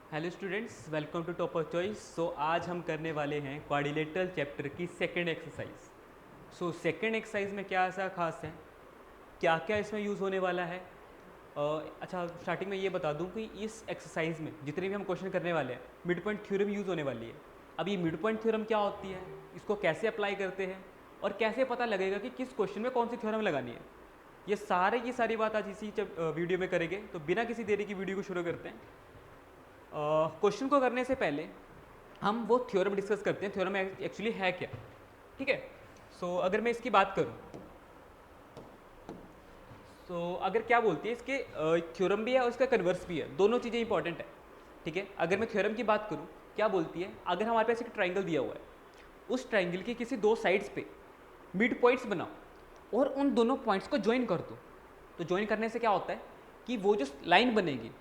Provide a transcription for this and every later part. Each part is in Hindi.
Hello students, welcome to topper choice. So आज हम करने वाले हैं क्वाड्रिलेटरल चैप्टर की second exercise. So second exercise में क्या ऐसा खास है, क्या क्या इसमें यूज़ होने वाला है। अच्छा, स्टार्टिंग में ये बता दूं कि इस एक्सरसाइज में जितने भी हम क्वेश्चन करने वाले हैं मिड पॉइंट थ्योरम यूज़ होने वाली है। अब ये मिड पॉइंट थ्योरम क्या होती है, इसको कैसे अप्लाई करते हैं और कैसे पता लगेगा कि किस क्वेश्चन में कौन सी थ्योरम लगानी है, ये सारी बात आज इसी वीडियो में करेंगे। तो बिना किसी देरी की वीडियो को शुरू करते हैं। क्वेश्चन को करने से पहले हम वो थ्योरम डिस्कस करते हैं, थ्योरम एक्चुअली है क्या। ठीक है। सो अगर मैं इसकी बात करूं, सो अगर क्या बोलती है, इसके थ्योरम भी है और इसका कन्वर्स भी है, दोनों चीज़ें इंपॉर्टेंट है। ठीक है। अगर मैं थ्योरम की बात करूं, क्या बोलती है, अगर हमारे पास एक ट्राइंगल दिया हुआ है, उस ट्राइंगल की किसी दो साइड्स पे मिड पॉइंट्स बनाओ और उन दोनों पॉइंट्स को ज्वाइन कर दो। तो ज्वाइन करने से क्या होता है कि वो जो लाइन बनेगी,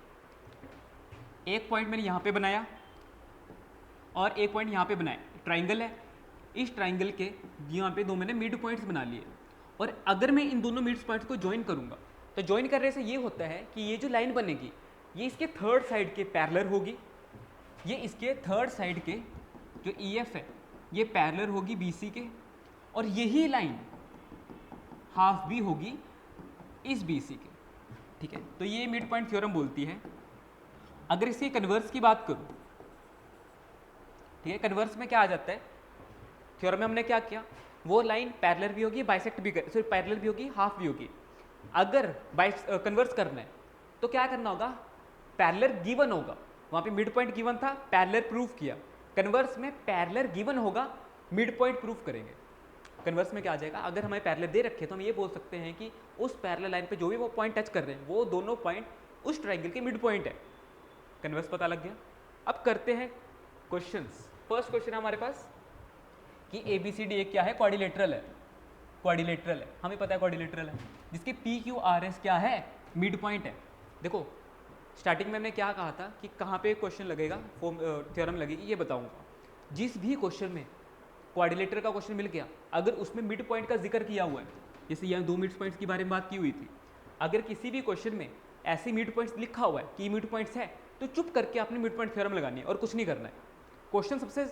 एक पॉइंट मैंने यहाँ पे बनाया और एक पॉइंट यहाँ पे बनाया, ट्राइंगल है, इस ट्राइंगल के यहाँ पे दो मैंने मिड पॉइंट्स बना लिए। और अगर मैं इन दोनों मिड पॉइंट्स को ज्वाइन करूँगा तो ज्वाइन करने से ये होता है कि ये जो लाइन बनेगी ये इसके थर्ड साइड के पैरेलल होगी, ये इसके थर्ड साइड के जो EF है ये पैरेलल होगी BC के, और यही लाइन हाफ भी होगी इस BC के। ठीक है। तो ये मिड पॉइंट थ्योरम बोलती है। अगर इसके कन्वर्स की बात करूं, ठीक है, कन्वर्स में क्या आ जाता है, थ्योरम में हमने क्या किया, वो लाइन पैरेलल भी होगी, बाइसेक्ट भी कर, सॉरी पैरेलल भी होगी, हाफ भी होगी। अगर कन्वर्स करना है तो क्या करना होगा, पैरेलल गिवन होगा, वहां पे मिड पॉइंट गिवन था, पैरेलल प्रूफ किया। कन्वर्स में पैरेलल गिवन होगा, मिड पॉइंट प्रूफ करेंगे। कन्वर्स में क्या आ जाएगा, अगर हमें पैरेलल दे रखे तो हम ये बोल सकते हैं कि उस पैरेलल लाइन पे जो भी वो पॉइंट टच कर रहे हैं वो दोनों पॉइंट उस ट्राइंगल के मिड पॉइंट है। कन्वर्स पता लग गया। अब करते हैं क्वेश्चंस। फर्स्ट क्वेश्चन है हमारे पास कि ABCD एक क्या है, क्वाड्रिलेटरल है। क्वाड्रिलेटरल है, हमें पता है क्वाड्रिलेटरल है, जिसकी PQRS क्या है, मिड पॉइंट है। देखो स्टार्टिंग में हमने क्या कहा था कि कहाँ पे क्वेश्चन लगेगा, थ्योरम लगेगी, ये बताऊंगा। जिस भी क्वेश्चन में क्वाड्रिलेटरल का क्वेश्चन मिल गया, अगर उसमें मिड पॉइंट का जिक्र किया हुआ है, जैसे यहाँ दो मिड पॉइंट्स के बारे में बात की हुई थी, अगर किसी भी क्वेश्चन में ऐसी मिड पॉइंट्स लिखा हुआ है कि मिड पॉइंट्स है, तो चुप करके आपने मिड पॉइंट थ्योरम लगानी है और कुछ नहीं करना है, क्वेश्चन सबसे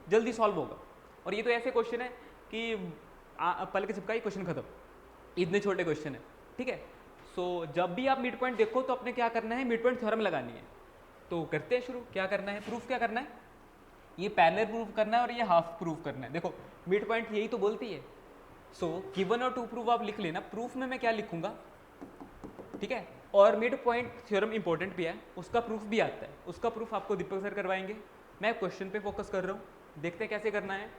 जल्दी सॉल्व होगा। और ये तो ऐसे क्वेश्चन है कि पल के झपका ही क्वेश्चन खत्म, इतने छोटे क्वेश्चन है। ठीक है। सो जब भी आप मिड पॉइंट देखो तो आपने क्या करना है, मिड पॉइंट थ्योरम लगानी है। तो करते हैं शुरू। क्या करना है, प्रूफ क्या करना है, ये पैरेलल प्रूफ करना है और ये हाफ प्रूफ करना है। देखो मिड पॉइंट यही तो बोलती है। सो गिवन और टू प्रूफ आप लिख लेना, प्रूफ में मैं क्या लिखूंगा, ठीक है। और मिड पॉइंट थ्योरम इंपॉर्टेंट भी है, उसका प्रूफ भी आता है, उसका प्रूफ आपको दीपक सर करवाएंगे। मैं क्वेश्चन पे फोकस कर रहा हूँ, देखते हैं कैसे करना है।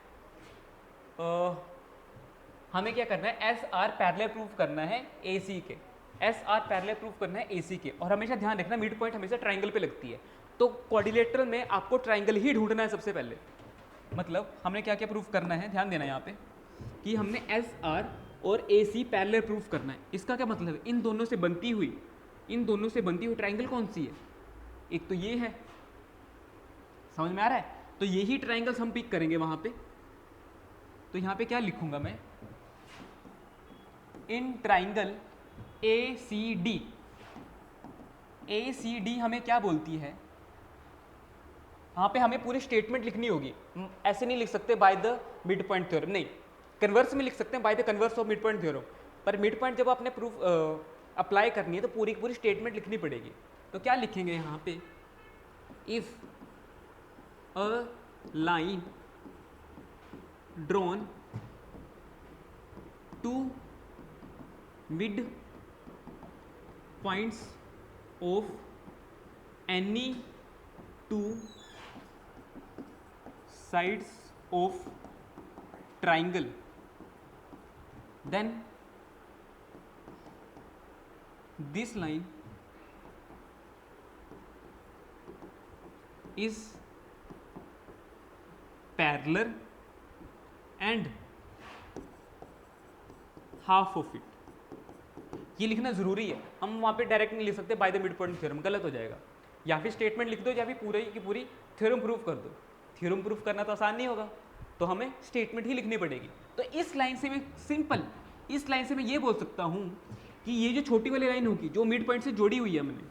हमें क्या करना है, SR पैरेलल प्रूफ करना है AC के, SR पैरेलल प्रूफ करना है AC के। और हमेशा ध्यान रखना मिड पॉइंट हमेशा ट्राइंगल पे लगती है, तो क्वाड्रिलेटरल में आपको ट्राइंगल ही ढूंढना है सबसे पहले। मतलब हमने क्या क्या प्रूफ करना है, ध्यान देना यहाँ पे कि हमने SR और AC पैरेलल प्रूफ करना है। इसका क्या मतलब है, इन दोनों से बनती हुई ट्राइंगल कौन सी है, एक तो ये है, समझ में आ रहा है। तो यही ट्राइंगल्स हम पिक करेंगे वहां पे। तो यहां पे क्या लिखूंगा मैं, इन ट्राइंगल ACD हमें क्या बोलती है, वहां पे हमें पूरी स्टेटमेंट लिखनी होगी। ऐसे नहीं लिख सकते by the mid point theorem, नहीं, कन्वर्स में लिख सकते हैं by the converse of mid point theorem. पर मिड पॉइंट जब आपने प्रूफ अप्लाई करनी है तो पूरी पूरी स्टेटमेंट लिखनी पड़ेगी। तो क्या लिखेंगे यहाँ पे, if a line drawn to mid points of any two sides of triangle, then this line is parallel and half of it। ये लिखना जरूरी है, हम वहां पे डायरेक्ट नहीं लिख सकते by the mid point theorem, गलत हो जाएगा। या फिर स्टेटमेंट लिख दो या फिर पूरी की पूरी थ्योरम प्रूफ कर दो। थ्योरम प्रूफ करना तो आसान नहीं होगा, तो हमें स्टेटमेंट ही लिखनी पड़ेगी। तो इस लाइन से मैं सिंपल, इस लाइन से मैं ये बोल सकता हूं कि ये जो छोटी वाली लाइन होगी जो मिड पॉइंट से जोड़ी हुई है हमने,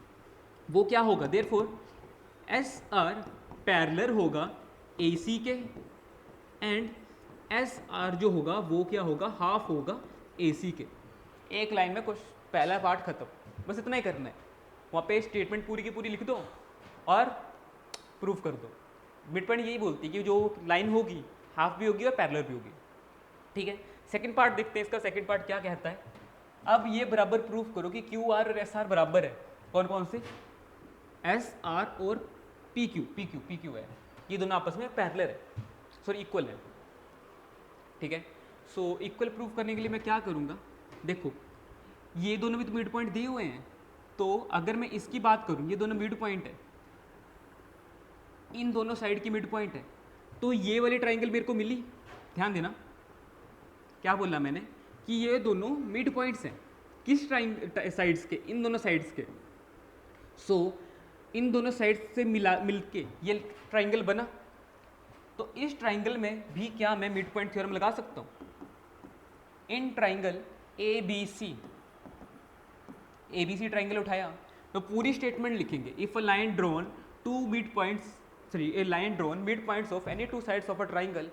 वो क्या होगा, देयरफॉर एस आर पैरेलल होगा ए सी के, एंड एस आर जो होगा वो क्या होगा, हाफ होगा ए सी के। एक लाइन में कुछ पहला पार्ट खत्म, बस इतना ही करना है। वहाँ पे स्टेटमेंट पूरी की पूरी लिख दो और प्रूफ कर दो। मिड पॉइंट यही बोलती है कि जो लाइन होगी हाफ भी होगी और पैरेलल भी होगी। ठीक है, सेकंड पार्ट देखते हैं, इसका सेकंड पार्ट क्या कहता है। अब ये बराबर प्रूफ करो कि क्यू आर और एस आर बराबर है। कौन कौन से, एस आर और पी क्यू है, ये दोनों आपस में पैरेलल है, सॉरी इक्वल है। ठीक है, सो इक्वल प्रूफ करने के लिए मैं क्या करूँगा, देखो ये दोनों भी तो मिड पॉइंट दिए हुए हैं, तो अगर मैं इसकी बात करूँ, ये दोनों मिड पॉइंट है, इन दोनों साइड की मिड पॉइंट है, तो ये वाली ट्राइंगल मेरे को मिली। ध्यान देना क्या बोला मैंने कि ये दोनों मिड पॉइंट्स हैं, किस साइड्स के, इन दोनों साइड्स के। सो इन दोनों साइड्स से मिलके ये ट्राइंगल बना। तो इस ट्राइंगल में भी क्या मैं मिड पॉइंट थ्योरम लगा सकता हूँ। In triangle A B C triangle उठाया तो पूरी स्टेटमेंट लिखेंगे, if a line drawn to mid points, sorry a line drawn mid points of any two sides of a triangle,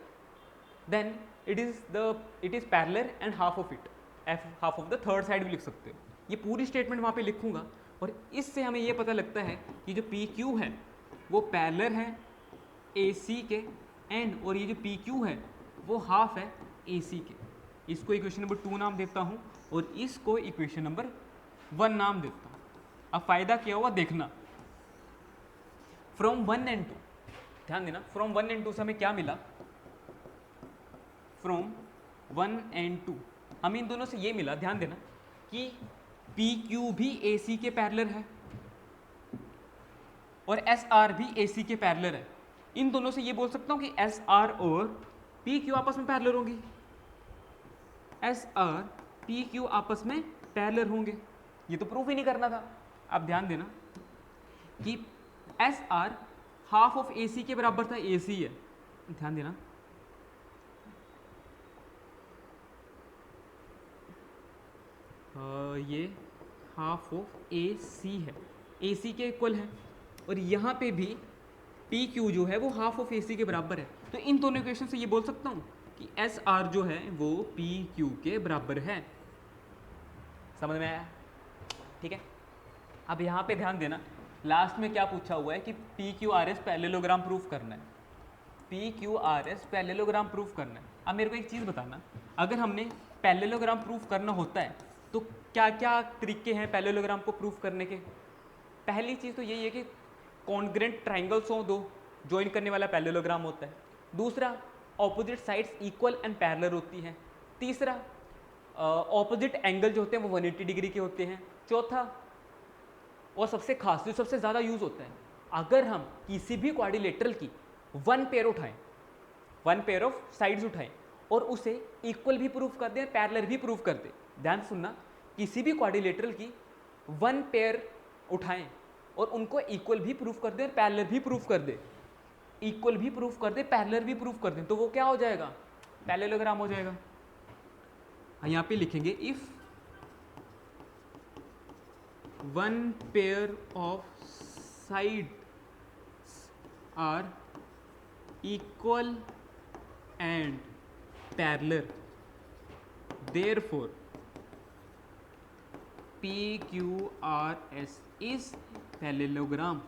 then it is parallel and half of it, half of the third side भी लिख सकते हो। ये पूरी स्टेटमेंट वहाँ पे लिखूंगा और इससे हमें ये पता लगता है कि जो पी क्यू है वो पैरेलल है ए सी के, एंड और ये जो पी क्यू है वो हाफ है ए सी के। इसको इक्वेशन नंबर 2 नाम देता हूँ और इसको इक्वेशन नंबर 1 नाम देता हूँ। अब फायदा क्या हुआ देखना, फ्रॉम 1 एंड 2, ध्यान देना फ्रॉम 1 एंड 2 से हमें क्या मिला, फ्रॉम 1 एंड 2 हमें इन दोनों से ये मिला, ध्यान देना कि पी क्यू भी ए सी के पैरेलल है और एस आर भी ए सी के पैरेलल है। इन दोनों से ये बोल सकता हूँ कि एस आर और पी क्यू आपस में पैरेलल होंगी, एस आर पी क्यू आपस में पैरेलल होंगे। ये तो प्रूफ ही नहीं करना था। अब ध्यान देना कि एस आर हाफ ऑफ ए सी के बराबर था, ए सी है, ध्यान देना ये हाफ ऑफ ए सी है, ए सी के इक्वल है, और यहाँ पे भी पी क्यू जो है वो हाफ ऑफ ए सी के बराबर है। तो इन दोनों इक्वेशन से ये बोल सकता हूँ कि एस आर जो है वो पी क्यू के बराबर है। समझ में आया? ठीक है, अब यहाँ पे ध्यान देना, लास्ट में क्या पूछा हुआ है कि P Q R S parallelogram proof करना है, P Q R S parallelogram proof करना है। अब मेरे को एक चीज़ बताना, अगर हमने पैरेललोग्राम प्रूफ करना होता है तो क्या क्या तरीके हैं पैरेललोग्राम को प्रूफ करने के। पहली चीज़ तो यही है कि कॉन्ग्रेंट ट्राइंगल्स हो दो, ज्वाइन करने वाला पैरेललोग्राम होता है। दूसरा, opposite sides equal and parallel होती हैं। तीसरा, ऑपोजिट एंगल जो होते हैं वो 180 डिग्री के होते हैं। चौथा और सबसे खास जो सबसे ज़्यादा यूज़ होता है, अगर हम किसी भी क्वाड्रिलेटरल की वन पेयर उठाएं, वन पेयर ऑफ साइड्स उठाएं और उसे इक्वल भी प्रूफ कर दें, पैरेलल भी प्रूफ कर दें। ध्यान सुनना, किसी भी क्वाड्रिलेटरल की वन पेयर उठाएं और उनको इक्वल भी प्रूफ कर दें, पैरेलल भी प्रूफ कर दें, इक्वल भी प्रूफ कर दें, पैरेलल भी प्रूफ कर दें, तो वो क्या हो जाएगा, पैरेललोग्राम हो जाएगा। यहाँ पे लिखेंगे if one pair of sides are equal and parallel, therefore PQRS is parallelogram.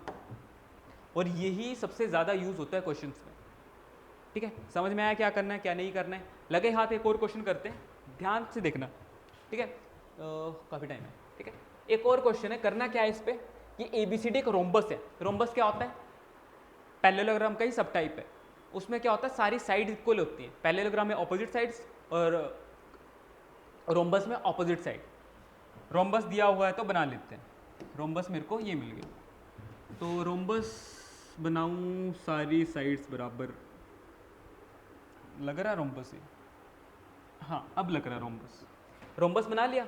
और यही सबसे ज़्यादा यूज़ होता है क्वेश्चंस में। ठीक है, समझ में आया क्या करना है क्या नहीं करना है। लगे हाथ एक और क्वेश्चन करते हैं, ध्यान से देखना। ठीक है, काफ़ी टाइम है। ठीक है, एक और क्वेश्चन है, करना क्या है इस पर, ये ABCD एक रोम्बस है। रोम्बस क्या होता है, पैरेललोग्राम का ही सब टाइप है। उसमें क्या होता है, सारी साइड इक्वल होती हैं। पैरेललोग्राम में ऑपोजिट साइड्स और रोम्बस में ऑपोजिट साइड। रोम्बस दिया हुआ है तो बना लेते हैं। रोम्बस मेरे को ये मिल गया, तो रोम्बस बनाऊं, सारी साइड्स बराबर लग रहा है रोम्बस ही, हाँ अब लग रहा है रोम्बस। रोम्बस बना लिया।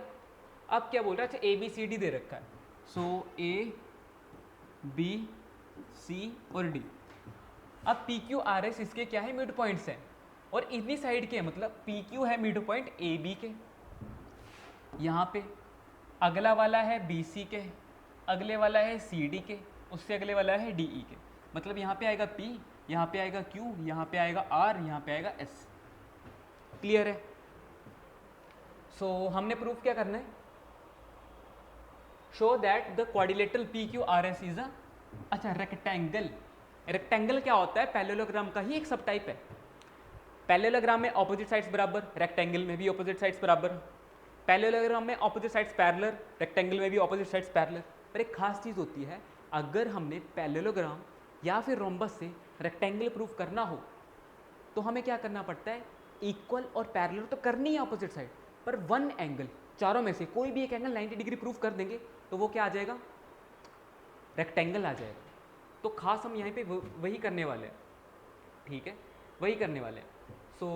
अब क्या बोल रहा है, अच्छा ABCD दे रखा है, सो A B C और D। अब PQRS इसके क्या है, मिड पॉइंट्स हैं और इतनी साइड के, मतलब PQ है मिड पॉइंट AB के, यहाँ पे अगला वाला है BC के, अगले वाला है CD के, उससे अगले वाला है DE के। मतलब यहाँ पे आएगा P, यहाँ पे आएगा Q, यहाँ पे आएगा R, यहाँ पे आएगा S। क्लियर है? सो हमने प्रूफ क्या करना है? Show that the quadrilateral PQRS is अ, अच्छा रेक्टेंगल। रेक्टेंगल क्या होता है? पैरेललोग्राम का ही एक सब टाइप है। पैरेललोग्राम में ऑपोजिट साइड्स बराबर, रेक्टेंगल में भी ऑपोजिट साइड्स बराबर। पैरेललोग्राम में ऑपोजिट साइड्स पैरेलल, रेक्टेंगल में भी ऑपोजिट साइड्स पैरेलल। पर एक खास चीज़ होती है, अगर हमने पैरेललोग्राम या फिर रोम्बस से रेक्टेंगल प्रूफ करना हो तो हमें क्या करना पड़ता है? इक्वल और पैरेलल तो करनी है ऑपोजिट साइड, पर वन एंगल, चारों में से कोई भी एक एंगल 90 डिग्री प्रूफ कर देंगे तो वो क्या आ जाएगा? रेक्टेंगल आ जाएगा। तो खास हम यहाँ पे वही करने वाले हैं, ठीक है, वही करने वाले हैं। सो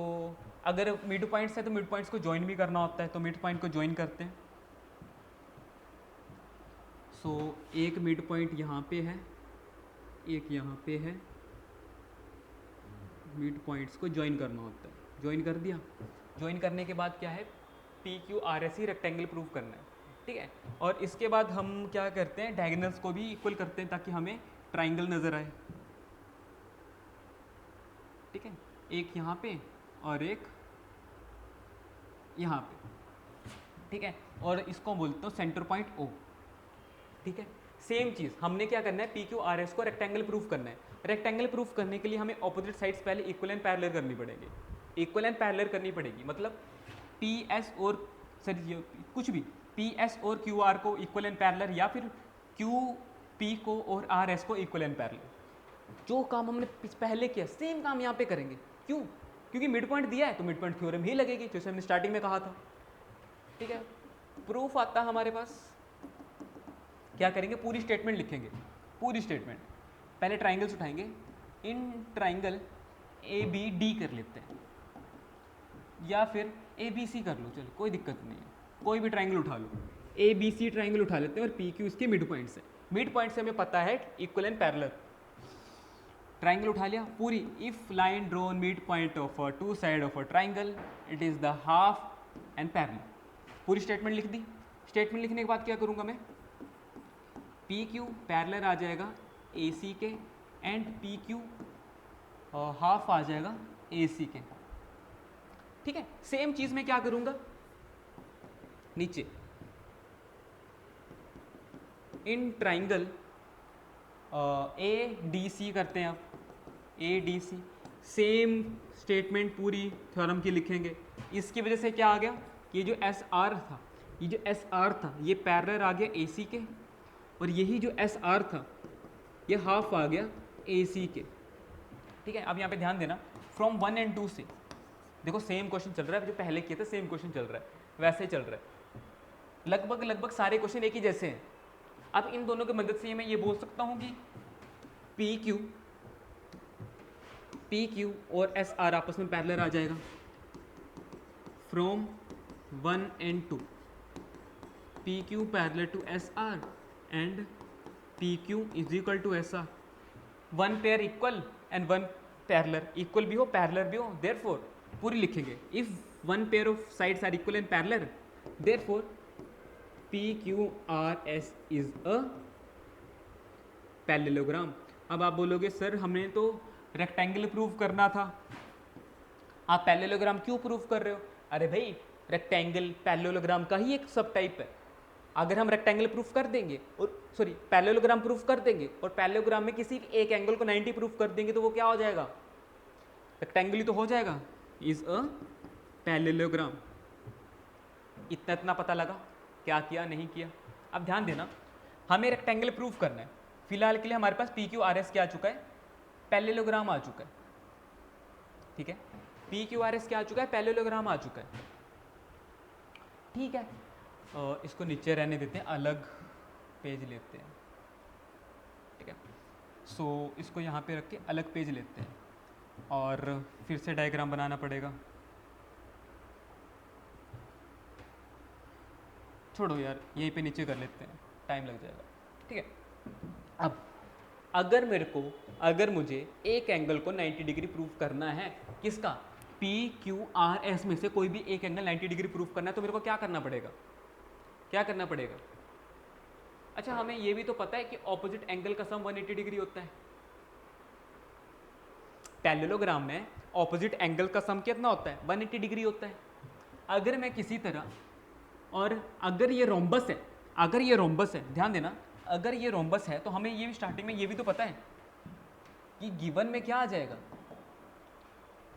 अगर मिड पॉइंट्स है तो मिड पॉइंट्स को ज्वाइन भी करना होता है, तो मिड पॉइंट को ज्वाइन करते हैं। सो एक मिड पॉइंट यहाँ पे है, एक यहाँ पे है, मिड पॉइंट्स को ज्वाइन करना होता है। ज्वाइन कर दिया, ज्वाइन करने के बाद क्या है? PQRS ही रेक्टेंगल प्रूफ करना है, ठीक है। और इसके बाद हम क्या करते हैं? डायगोनल्स को भी इक्वल करते हैं ताकि हमें ट्राइंगल नज़र आए, ठीक है। एक यहाँ पे और एक यहाँ पे, ठीक है। और इसको बोलते हो सेंटर पॉइंट O, ठीक है। सेम चीज़ हमने क्या करना है? PQRS को रेक्टेंगल प्रूफ करना है। रेक्टेंगल प्रूफ करने के लिए हमें ऑपोजिट साइड्स पहले इक्वल एंड पैरेलल करनी पड़ेगी, इक्वल एंड पैरेलल करनी पड़ेगी। मतलब PS और सर कुछ भी PS और QR को इक्वल एंड पैरेलल, या फिर QP को और RS को इक्वल एंड पैरेलल। जो काम हमने पहले किया सेम काम यहाँ पे करेंगे। क्यों? क्योंकि मिड पॉइंट दिया है तो मिड पॉइंट थ्योरम ही लगेगी, जैसे हमने स्टार्टिंग में कहा था, ठीक है। प्रूफ आता है हमारे पास, क्या करेंगे? पूरी स्टेटमेंट लिखेंगे, पूरी स्टेटमेंट। पहले ट्राइंगल्स उठाएंगे, इन ट्राइंगल ABD कर लेते हैं, या फिर ABC कर लो, चलो कोई दिक्कत नहीं है, कोई भी ट्राइंगल उठा लो। ABC ट्राइंगल उठा लेते हैं और PQ इसके मिड पॉइंट से, मिड पॉइंट से हमें पता है इक्वल एंड पैरेलल। ट्राइंगल उठा लिया पूरी। If line drawn mid point of two side of a triangle it is the half and parallel. पूरी स्टेटमेंट लिख दी। स्टेटमेंट लिखने के बाद क्या करूंगा मैं? PQ पैरेलल आ जाएगा AC के, एंड PQ हाफ आ जाएगा AC के, ठीक है। सेम चीज मैं क्या करूंगा? नीचे इन ट्राइंगल ADC करते हैं, आप ADC सेम स्टेटमेंट पूरी थ्योरम की लिखेंगे। इसकी वजह से क्या आ गया? ये जो SR था, ये जो SR था ये पैरेलल आ गया AC के, और यही जो SR था ये हाफ आ गया AC के, ठीक है। अब यहाँ पे ध्यान देना, फ्रॉम 1 and 2 से देखो सेम क्वेश्चन चल रहा है, जो पहले किया था सेम क्वेश्चन चल रहा है, वैसे ही चल रहा है। लगभग सारे क्वेश्चन एक ही जैसे हैं। अब इन दोनों की मदद से मैं ये बोल सकता हूँ कि PQ और SR आपस में पैरेलल आ जाएगा। From 1 and 2 PQ parallel to SR and PQ is equal to SR। One pair equal and one parallel, equal भी हो पैरेलल भी हो, देयरफॉर पूरी लिखेंगे। If one pair of sides are equal and parallel therefore PQRS is a parallelogram. अब आप बोलोगे सर हमने तो रेक्टेंगल प्रूव करना था, आप पैरेललोग्राम क्यों प्रूव कर रहे हो? अरे भाई रेक्टेंगल पैरेललोग्राम का ही एक सब टाइप है। अगर हम रेक्टेंगल प्रूफ कर देंगे और पैरेललोग्राम प्रूफ कर देंगे और पैरेललोग्राम में किसी एक एंगल को 90 प्रूफ कर देंगे तो वो क्या हो जाएगा? रेक्टेंगल ही तो हो जाएगा, इज अ पैरेललोग्राम। इतना पता लगा क्या किया नहीं किया। अब ध्यान देना, हमें रेक्टेंगल प्रूफ करना है। फिलहाल के लिए हमारे पास PQRS क्या आ चुका है? पैरेललोग्राम आ चुका है, ठीक है। PQRS क्या आ चुका है? पैरेललोग्राम आ चुका है, ठीक है। इसको नीचे रहने देते हैं, अलग पेज लेते हैं, ठीक है। सो इसको यहाँ पे रख के अलग पेज लेते हैं और फिर से डायग्राम बनाना पड़ेगा। छोड़ो यार, यहीं पे नीचे कर लेते हैं, टाइम लग जाएगा, ठीक है। अब अगर मुझे एक एंगल को 90 डिग्री प्रूफ करना है, किसका? PQRS में से कोई भी एक एंगल 90 डिग्री प्रूफ करना है, तो मेरे को क्या करना पड़ेगा? क्या करना पड़ेगा? अच्छा, हमें ये भी तो पता है कि ऑपोजिट एंगल का सम 180 डिग्री होता है, पैरेललोग्राम में ऑपोजिट एंगल का सम कितना होता है? 180 डिग्री होता है। अगर मैं किसी तरह, और अगर ये रोम्बस है, अगर ये रोम्बस है, ध्यान देना, अगर ये रोम्बस है तो हमें ये भी स्टार्टिंग में ये भी तो पता है कि गिवन में क्या आ जाएगा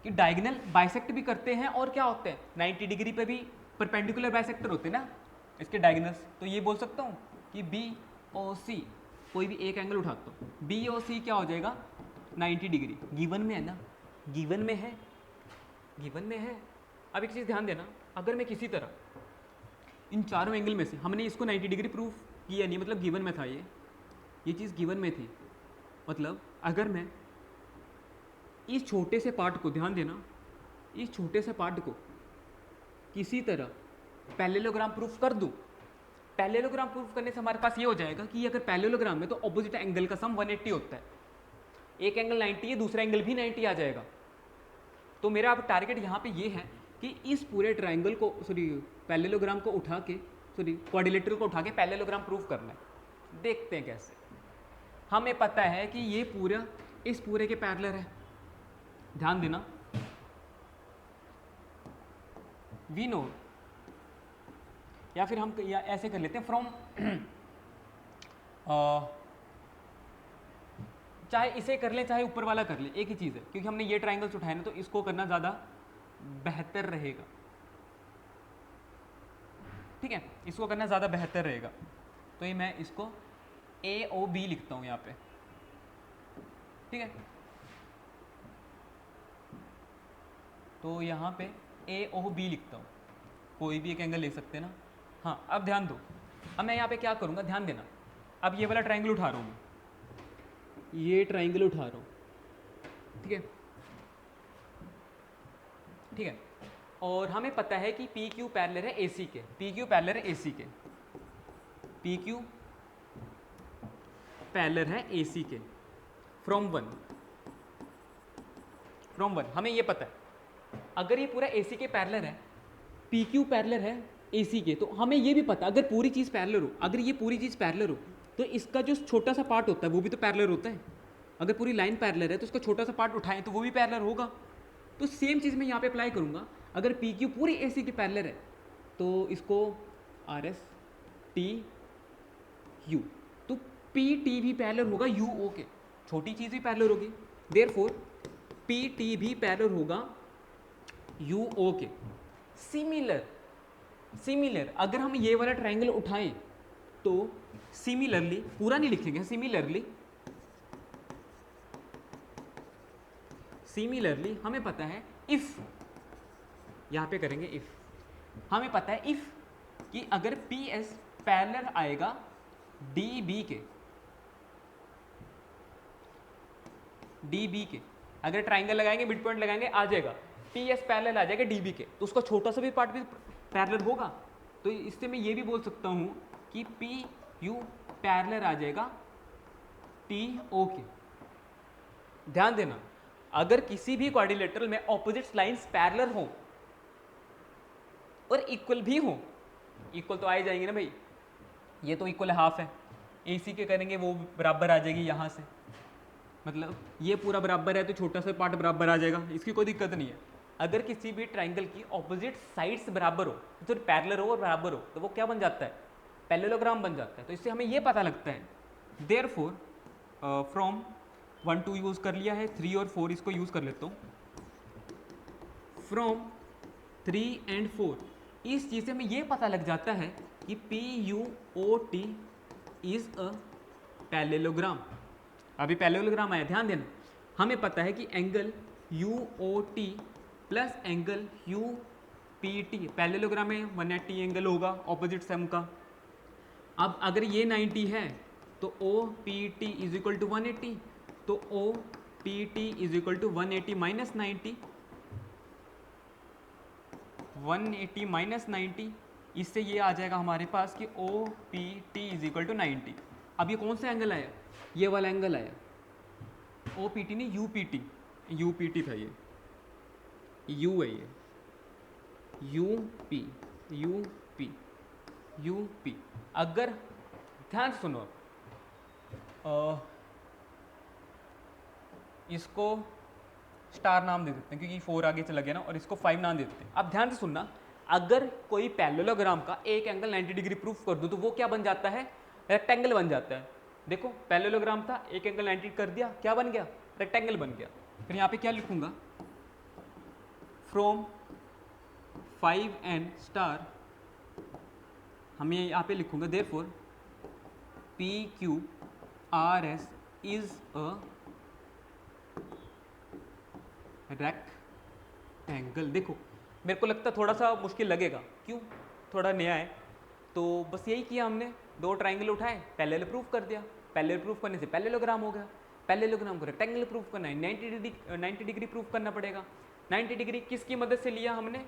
कि डायगोनल बाइसेक्ट भी करते हैं, और क्या होते हैं 90 डिग्री पे भी परपेंडिकुलर बाइसेक्टर होते हैं ना इसके डायगोनल्स। तो ये बोल सकता हूँ कि बी ओ सी, कोई भी एक एंगल उठाता हूँ, बी ओ सी क्या हो जाएगा 90 डिग्री। गिवन में है ना, गिवन में है, गिवन में है। अब एक चीज़ ध्यान देना, अगर मैं किसी तरह इन चारों एंगल में से, हमने इसको 90 डिग्री प्रूफ किया नहीं, मतलब गिवन में था, ये चीज़ गिवन में थी, मतलब अगर मैं इस छोटे से पार्ट को, ध्यान देना, इस छोटे से पार्ट को किसी तरह पैरेललोग्राम प्रूफ कर दूं, पैरेललोग्राम प्रूफ करने से हमारे पास ये हो जाएगा कि अगर पैरेललोग्राम में तो ऑपोजिट एंगल का सम 180 होता है, एक एंगल 90 है, दूसरा एंगल भी 90 आ जाएगा। तो मेरा अब टारगेट यहाँ पे ये है कि इस पूरे ट्राइंगल को, सॉरी पैरेललोग्राम को उठा के, सॉरी क्वाड्रिलेटरल को उठा के पैरेललोग्राम प्रूफ करना है। देखते हैं कैसे। हमें पता है कि ये पूरा इस पूरे के पैरेलल है, ध्यान देना, वी नो, या फिर हम या ऐसे कर लेते हैं फ्रॉम चाहे इसे कर ले चाहे ऊपर वाला कर ले, एक ही चीज़ है, क्योंकि हमने ये ट्राइंगल्स उठाए ना, तो इसको करना ज़्यादा बेहतर रहेगा। ठीक है, इसको करना ज़्यादा बेहतर रहेगा। तो ये मैं इसको ए ओ बी लिखता हूँ यहाँ पे, ठीक है। तो यहाँ पे ए ओ बी लिखता हूँ, कोई भी एक एंगल ले सकते हैं ना। हाँ, अब ध्यान दो, अब मैं यहाँ पे क्या करूँगा, ध्यान देना, अब ये वाला ट्राइंगल उठा रहा हूँ मैं, ये ट्राइंगल उठा रहा हूँ, ठीक है, ठीक है। और हमें पता है कि पी क्यू पैरेलल है ए सी के, पी क्यू पैरेलल है ए सी के, पी क्यू पैरेलल है ए सी के फ्रॉम वन, फ्रॉम वन हमें ये पता है। अगर ये पूरा ए सी के पैरेलल है, पी क्यू पैरेलल है ए सी के, तो हमें ये भी पता, अगर पूरी चीज़ पैरेलल हो, अगर ये पूरी चीज़ पैरेलल हो, तो इसका जो छोटा सा पार्ट होता है वो भी तो पैरेलल होता है। अगर पूरी लाइन पैरेलल है तो उसका छोटा सा पार्ट उठाएं तो वो भी पैरेलल होगा। तो सेम चीज़ मैं यहाँ पे अप्लाई करूँगा। अगर पी क्यू पूरी ए सी के पैरेलल है तो इसको आर एस टी यू, तो पी टी भी पैरेलल होगा यू ओ के, छोटी चीज़ भी पैरेलल होगी, देयरफॉर पी टी भी पैरेलल होगा यू ओ के। सिमिलर, सिमिलर अगर हम ये वाला ट्राइंगल उठाएं तो सिमिलरली, पूरा नहीं लिखेंगे, सिमिलरली, सिमिलरली हमें पता है इफ, यहां पे करेंगे इफ, हमें पता है इफ कि अगर पी एस पैरेलल आएगा डी बी के, डी बी के, अगर ट्राइंगल लगाएंगे, मिड पॉइंट लगाएंगे, आ जाएगा पी एस पैरेलल आ जाएगा डी बी के, तो उसका छोटा सा भी पार्ट भी पैरेलल होगा। तो इससे मैं ये भी बोल सकता हूं कि पी यू पैरेलल आ जाएगा टी ओ के। ध्यान देना, अगर किसी भी क्वाड्रिलेटरल में ऑपोजिट लाइंस पैरेलल हो और इक्वल भी हो, इक्वल तो आ ही जाएंगे ना भाई, ये तो इक्वल हाफ है, ए सी के करेंगे वो बराबर आ जाएगी यहाँ से, मतलब ये पूरा बराबर है तो छोटा सा पार्ट बराबर आ जाएगा, इसकी कोई दिक्कत नहीं है। अगर किसी भी ट्राइंगल की ऑपोजिट साइड्स बराबर हो, तो पैरेलल हो और बराबर हो, तो वो क्या बन जाता है, पैरेललोग्राम बन जाता है। तो इससे हमें ये पता लगता है। देयरफॉर फ्रॉम 1 2 यूज़ कर लिया है, 3 और 4 इसको यूज़ कर लेता हूँ। फ्रॉम 3 and 4 इस चीज़ से हमें ये पता लग जाता है कि P U O T is a parallelogram. अभी पैरेललोग्राम आया, ध्यान देना, हमें पता है कि angle U O T plus angle U P T, parallelogram में 180 एंगल होगा ऑपोजिट सम का। अब अगर ये 90 है तो O P T is equal to 180, तो O P T is equal to 180 minus 90, 180 minus 90, इससे ये आ जाएगा हमारे पास कि O P T is equal to 90। अब ये कौन सा एंगल आया, ये वाला एंगल आया, ओ पी टी नहीं you P T, you P T था ये, यू है ये, U P, U P, U P. अगर ध्यान से सुनो, इसको स्टार नाम दे देते हैं क्योंकि 4 आगे चला गया ना, और इसको 5 नाम दे देते हैं। अब ध्यान से सुनना, अगर कोई पैरेललोग्राम का एक एंगल 90 डिग्री प्रूफ कर दूं तो वो क्या बन जाता है, रेक्टेंगल बन जाता है। देखो पैरेललोग्राम था, एक एंगल 90 कर दिया, क्या बन गया, रेक्टेंगल बन गया। फिर यहाँ पे क्या लिखूंगा, फ्रॉम 5n स्टार, हम ये यहाँ पे लिखूंगा therefore PQRS is a rectangle. देखो मेरे को लगता थोड़ा सा मुश्किल लगेगा, क्यों, थोड़ा नया है, तो बस यही किया हमने, दो ट्राइंगल उठाए, पैरेलल प्रूफ कर दिया। पैरेलल प्रूफ करने से पैरेललोग्राम हो गया, पैरेललोग्राम को रेक्टेंगल प्रूफ करना है, 90 डिग्री प्रूफ करना पड़ेगा। 90 डिग्री किसकी मदद से लिया हमने,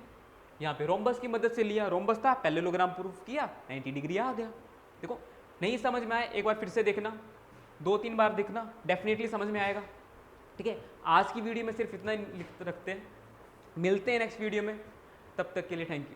यहाँ पे रोम्बस की मदद से लिया, रोम्बस था, पैरेललोग्राम प्रूफ किया, 90 डिग्री आ गया। देखो नहीं समझ में आया एक बार फिर से देखना, 2-3 बार देखना, डेफिनेटली समझ में आएगा। ठीक है, आज की वीडियो में सिर्फ इतना ही रखते हैं, मिलते हैं नेक्स्ट वीडियो में, तब तक के लिए थैंक यू।